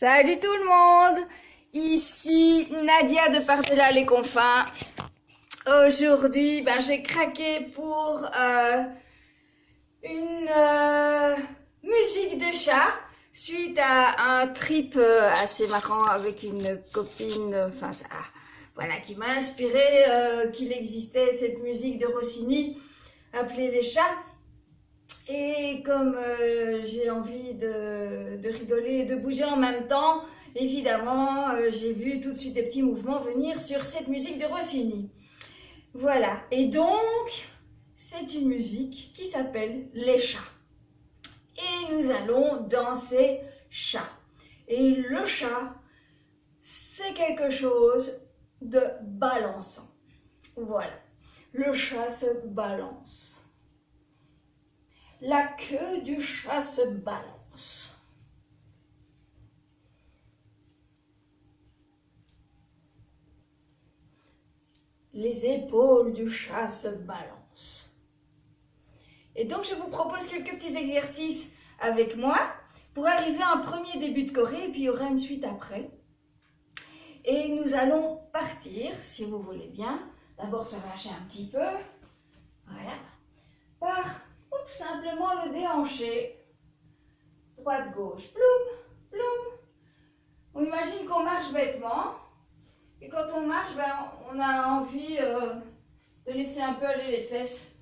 Salut tout le monde, ici Nadia de Par-delà les confins. Aujourd'hui, j'ai craqué pour une musique de chat suite à un trip assez marrant avec une copine, voilà, qui m'a inspiré qu'il existait cette musique de Rossini appelée Les Chats. Et comme j'ai envie de rigoler et de bouger en même temps, évidemment, j'ai vu tout de suite des petits mouvements venir sur cette musique de Rossini. Voilà, et donc, c'est une musique qui s'appelle Les Chats. Et nous allons danser chat. Et le chat, c'est quelque chose de balançant. Voilà, le chat se balance. La queue du chat se balance. Les épaules du chat se balancent. Et donc, je vous propose quelques petits exercices avec moi pour arriver à un premier début de choré, et puis il y aura une suite après. Et nous allons partir, si vous voulez bien, d'abord se relâcher un petit peu, voilà, par simplement le déhanché, droite-gauche, ploum, ploum. On imagine qu'on marche bêtement, et quand on marche, on a envie de laisser un peu aller les fesses.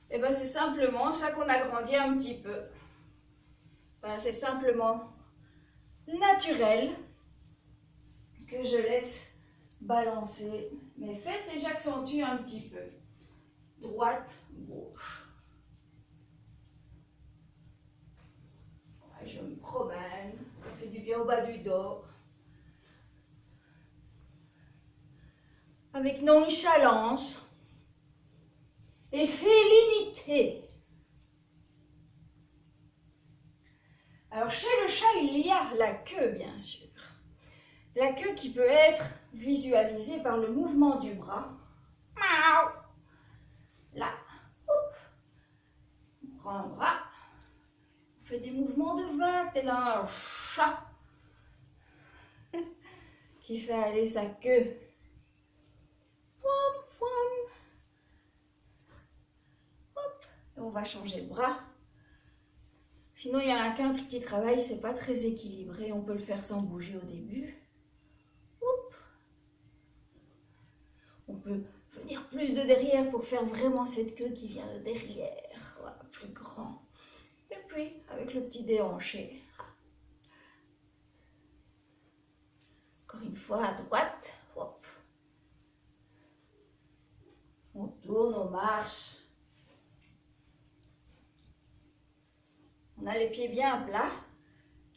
Et c'est simplement ça qu'on agrandit un petit peu. C'est simplement naturel que je laisse balancer mes fesses et j'accentue un petit peu. Droite, gauche. Je me promène, ça fait du bien au bas du dos. Avec nonchalance et félinité. Alors chez le chat, il y a la queue, bien sûr. La queue qui peut être visualisée par le mouvement du bras. Là, hop. On prend un bras. On fait des mouvements de vague. T'es là un chat qui fait aller sa queue. Hop. Et on va changer le bras. Sinon, il y a un quintre qui travaille, c'est pas très équilibré. On peut le faire sans bouger au début. Oup. On peut venir plus de derrière pour faire vraiment cette queue qui vient de derrière. Voilà, plus grand. Et puis, avec le petit déhanché. Encore une fois, à droite. Hop. On tourne, on marche. On a les pieds bien plats.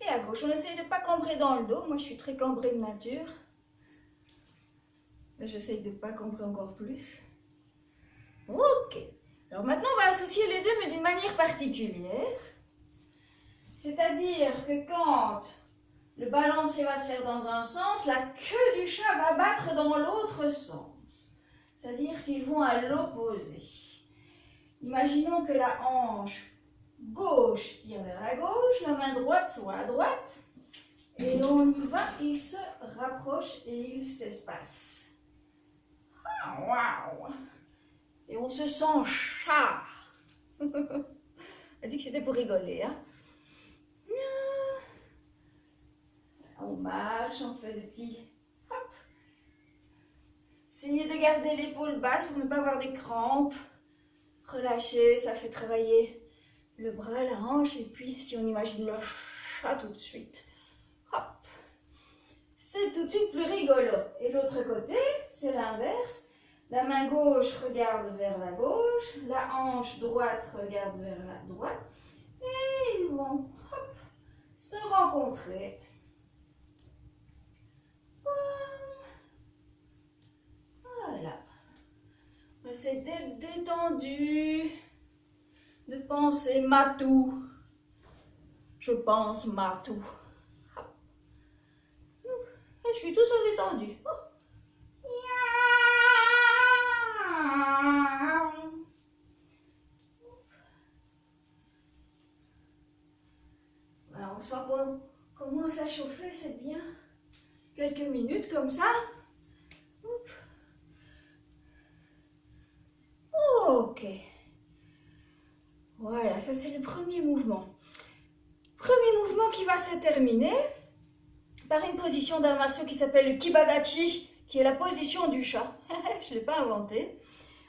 Et à gauche, on essaye de ne pas cambrer dans le dos. Moi, je suis très cambrée de nature. Mais j'essaye de ne pas cambrer encore plus. Ok. Alors maintenant, on va associer les deux, mais d'une manière particulière. C'est-à-dire que quand le balancier va se faire dans un sens, la queue du chat va battre dans l'autre sens. C'est-à-dire qu'ils vont à l'opposé. Imaginons que la hanche gauche tire vers la gauche, la main droite soit à droite, et on y va, il se rapproche et il s'espace. Waouh! Et on se sent chat. On a dit que c'était pour rigoler, hein? On marche, on fait des petits hop. Essayez de garder l'épaule basse pour ne pas avoir des crampes. Relâchez, ça fait travailler le bras, la hanche, et puis si on imagine le chat tout de suite, hop, c'est tout de suite plus rigolo. Et l'autre côté, c'est l'inverse. La main gauche regarde vers la gauche, la hanche droite regarde vers la droite, et ils vont hop, se rencontrer. Voilà. C'est d'être détendu, de penser matou. Je pense matou. Et je suis tout seul détendu. Voilà, on sent commence à chauffer, c'est bien. Quelques minutes comme ça. Oups. Ok. Voilà, ça c'est le premier mouvement. Premier mouvement qui va se terminer par une position d'arts martiaux qui s'appelle le Kibadachi, qui est la position du chat. Je ne l'ai pas inventé.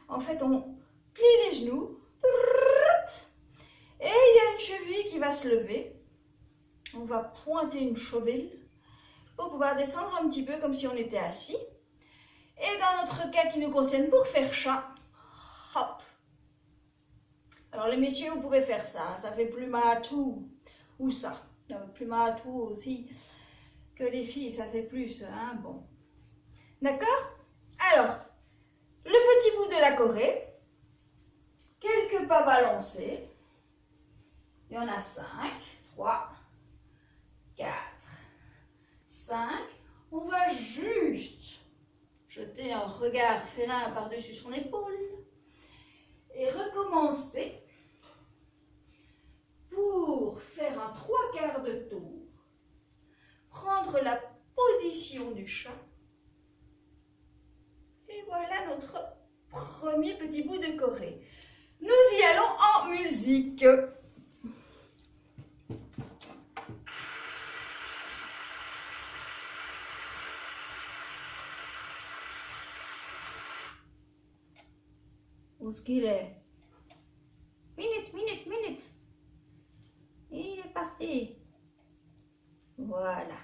En fait, on plie les genoux. Et il y a une cheville qui va se lever. On va pointer une cheville pour pouvoir descendre un petit peu comme si on était assis. Et dans notre cas qui nous concerne, pour faire chat, hop. Alors les messieurs, vous pouvez faire ça. Ça fait plus mal à tout. Ou ça. Plus mal à tout aussi que les filles, ça fait plus. Hein, bon. D'accord? Alors, le petit bout de la Corée. Quelques pas balancés. Il y en a 5. 3, 4, 5. On va juste jeter un regard félin par-dessus son épaule et recommencer pour faire un 3/4 de tour, prendre la position du chat et voilà notre premier petit bout de Corée. Nous y allons en musique. Où est-ce qu'il est? Minute. Il est parti. Voilà.